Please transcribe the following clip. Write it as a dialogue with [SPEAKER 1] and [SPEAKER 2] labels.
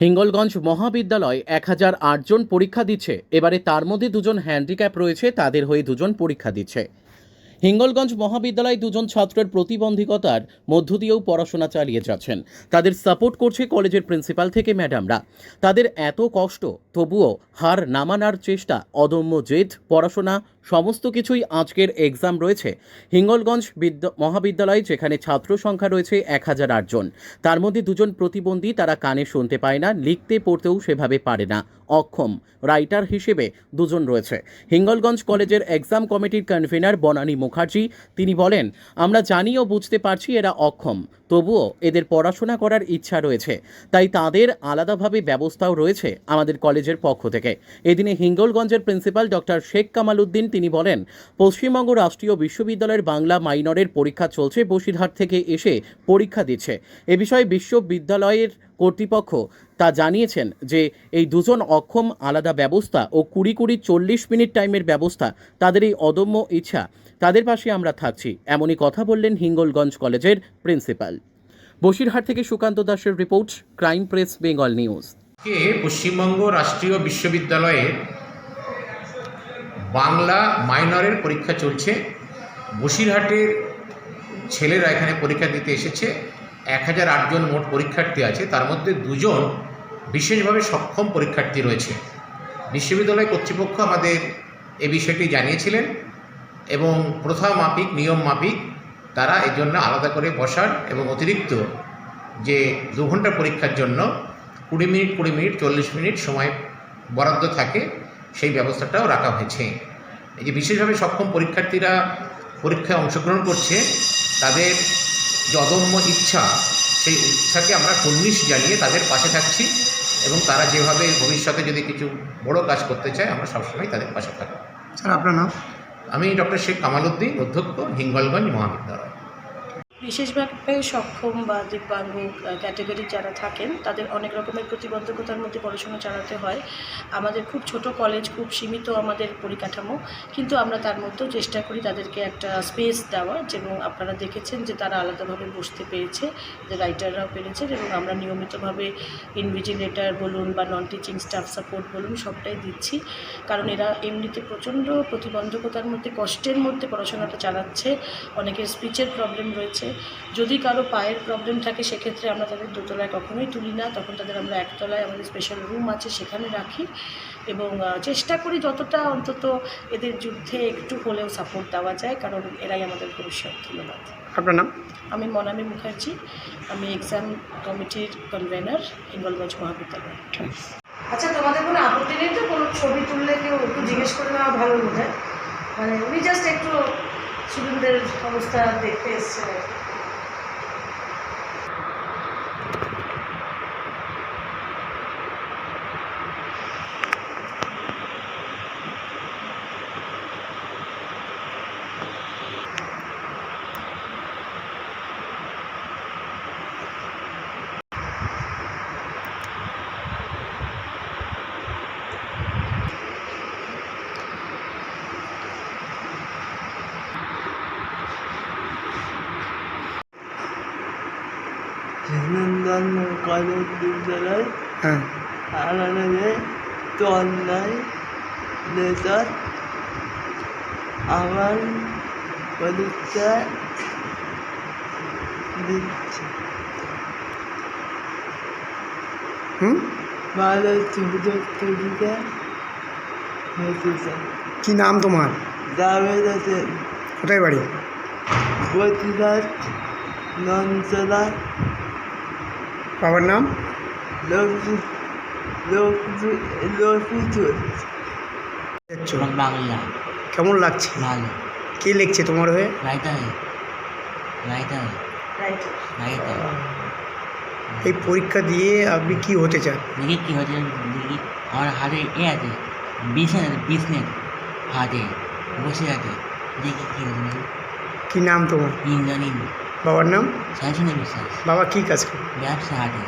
[SPEAKER 1] হিঙ্গলগঞ্জ মহাবিদ্যালয় ১,০০৮ জন পরীক্ষা দিচ্ছে। এবারে তার মধ্যে দুজন হ্যান্ডিক্যাপ রয়েছে, তাদের হয়ে দুজন পরীক্ষা দিচ্ছে। হিঙ্গলগঞ্জ মহাবিদ্যালয়ে দুজন ছাত্রের প্রতিবন্ধকতার মধ্য দিয়েও পড়াশোনা চালিয়ে যাচ্ছেন। তাদের সাপোর্ট করছে কলেজের প্রিন্সিপাল থেকে ম্যাডামরা। তাদের এত কষ্ট, তবুও হার না মানার চেষ্টা, অদম্য জেদ, পড়াশোনা সমস্ত কিছুই আজকের এক্সাম রয়েছে হিঙ্গলগঞ্জ মহাবিদ্যালয়, যেখানে ছাত্র সংখ্যা রয়েছে ১,০০৮ জন। তার মধ্যে দুজন প্রতিবন্ধী, তারা কানে শুনতে পায় না, লিখতে পড়তেও সেভাবে পারে না, অক্ষম। রাইটার হিসেবে দুজন রয়েছে। হিঙ্গলগঞ্জ কলেজের এক্সাম কমিটির কনভেনার বনানী মুখার্জি, তিনি বলেন, আমরা জানি ও বুঝতে পারছি এরা অক্ষম, তবুও এদের পড়াশোনা করার ইচ্ছা রয়েছে, তাই তাদের আলাদাভাবে ব্যবস্থাও রয়েছে আমাদের কলেজের পক্ষ থেকে। এদিনে হিঙ্গলগঞ্জের প্রিন্সিপাল ডক্টর শেখ কামাল উদ্দিন, তিনি বলেন, পশ্চিমবঙ্গ রাষ্ট্রীয় বিশ্ববিদ্যালয়ের বাংলা মাইনরের পরীক্ষা চলছে, বসিরহাট থেকে এসে পরীক্ষা দিচ্ছে। এ বিষয়ে বিশ্ববিদ্যালয়ের কর্তৃপক্ষ তা জানিয়েছেন যে এই দুজন অক্ষম, আলাদা ব্যবস্থা ও ২০-২০ 40 মিনিট টাইমের ব্যবস্থা, তাদের এই অদম্য ইচ্ছা, তাদের পাশে আমরা থাকছি, এমনই কথা বললেন হিঙ্গলগঞ্জ কলেজের প্রিন্সিপাল। বসিরহাট থেকে সুকান্ত দাসের report, crime press Bengal news.
[SPEAKER 2] Paschimbanga রাষ্ট্রীয় বিশ্ববিদ্যালয়ের বাংলা মাইনরের পরীক্ষা চলছে। বসিরহাটের ছেলেরা এখানে পরীক্ষা দিতে এসেছে। ১,০০৮ জন মোট পরীক্ষার্থী আছে, তার মধ্যে দুজন বিশেষভাবে সক্ষম পরীক্ষার্থী রয়েছে। বিশ্ববিদ্যালয় কর্তৃপক্ষ আমাদের এ বিষয়টি জানিয়েছিলেন এবং প্রথা মাফিক, নিয়ম মাফিক তারা এই জন্য আলাদা করে বসার এবং অতিরিক্ত যে ২ ঘন্টা পরীক্ষার জন্য ২০ মিনিট ৪০ মিনিট সময় বরাদ্দ থাকে, সেই ব্যবস্থাটাও রাখা হয়েছে। এই যে বিশেষভাবে সক্ষম পরীক্ষার্থীরা পরীক্ষায় অংশগ্রহণ করছে, তাদের যে অদম্য ইচ্ছা, সেই ইচ্ছাকে আমরা কুর্নিশ জানিয়ে তাদের পাশে থাকছি এবং তারা যেভাবে ভবিষ্যতে যদি কিছু বড় কাজ করতে চায়, আমরা সবসময় তাদের পাশে থাকব।
[SPEAKER 3] স্যার, আপনার নাম?
[SPEAKER 2] আমি ডক্টর শেখ কামাল উদ্দিন, অধ্যক্ষ, হিঙ্গলগঞ্জ মহাবিদ্যালয়।
[SPEAKER 4] বিশেষভাবে সক্ষম বা দিব্যাঙ্গ ক্যাটাগরি যারা থাকেন, তাদের অনেক রকমের প্রতিবন্ধকতার মধ্যে পড়াশোনা চালাতে হয়। আমাদের খুব ছোট কলেজ, খুব সীমিত আমাদের পরিকাঠামো, কিন্তু আমরা তার মধ্যেও চেষ্টা করি তাদেরকে একটা স্পেস দেওয়া, এবং আপনারা দেখেছেন যে তারা আলাদাভাবে বসতে পেরেছে, যে রাইটাররাও পেরেছেন, এবং আমরা নিয়মিতভাবে ইনভিজিলেটর বলুন বা নন টিচিং স্টাফ সাপোর্ট বলুন, সবটাই দিচ্ছি। কারণ এরা এমনিতে প্রচণ্ড প্রতিবন্ধকতার মধ্যে, কষ্টের মধ্যে পড়াশোনাটা চালাচ্ছে। অনেকের স্পিচের প্রবলেম রয়েছে। যদি কারো পায়ের প্রবলেম থাকে, সেক্ষেত্রে আমরা তাদের দোতলায় কখনোই তুলি না, তখন তাদের আমরা একতলায়, আমাদের স্পেশাল রুম আছে, সেখানে রাখি, এবং চেষ্টা করি যতটা অন্তত এদের যুদ্ধে একটু হলেও সাপোর্ট দেওয়া যায়, কারণ এরাই আমাদের ভবিষ্যৎ। ধন্যবাদ।
[SPEAKER 3] আপনার নাম?
[SPEAKER 4] আমি বনানী মুখার্জি, আমি এক্সাম কমিটির কনভেনার, হিঙ্গলগঞ্জ মহাবিদ্যালয়।
[SPEAKER 5] আচ্ছা, তোমাদের কোনো আপত্তি নেই তো? কোনো ছবি তুললে কেউ একটু জিজ্ঞেস করে নেওয়া ভালো বোধ হয়। মানে উনি জাস্ট একটু স্টুডেন্টদের অবস্থা দেখতে এসছে।
[SPEAKER 6] হিঙ্গলগঞ্জ কলেজ বিদ্যালয় আমাদের তো অন্যায় নেতার আমার পরীক্ষা দিচ্ছে। ভালো সুযোগ সুবিধা হতে চাই।
[SPEAKER 3] কি নাম তোমার?
[SPEAKER 6] জাভেদ হোসেন।
[SPEAKER 3] কোথায় বাড়ি?
[SPEAKER 6] বসিরহাট ননসলা।
[SPEAKER 3] বাবার নাম?
[SPEAKER 6] রফিকুল।
[SPEAKER 3] দেখছো
[SPEAKER 7] বাংলা
[SPEAKER 3] কেমন লাগছে?
[SPEAKER 7] ভালো।
[SPEAKER 3] কে লিখছে তোমার হয়ে?
[SPEAKER 7] Writer writer
[SPEAKER 5] right.
[SPEAKER 7] রাইটার
[SPEAKER 3] এই পরীক্ষা দিয়ে আপনি কি হতে চান?
[SPEAKER 7] দেখি কী হচ্ছে, দেখি আমার হাতে আছে, বিজনেস হাতে বসে আছে, দেখি কী হচ্ছে।
[SPEAKER 3] কি নাম তোমার?
[SPEAKER 7] ইন্দ্রনীল।
[SPEAKER 3] বাবার নাম?
[SPEAKER 7] শান্তনু বিশ্বাস।
[SPEAKER 3] বাবা কি কাজ করে?
[SPEAKER 7] ব্যবসা হাতে।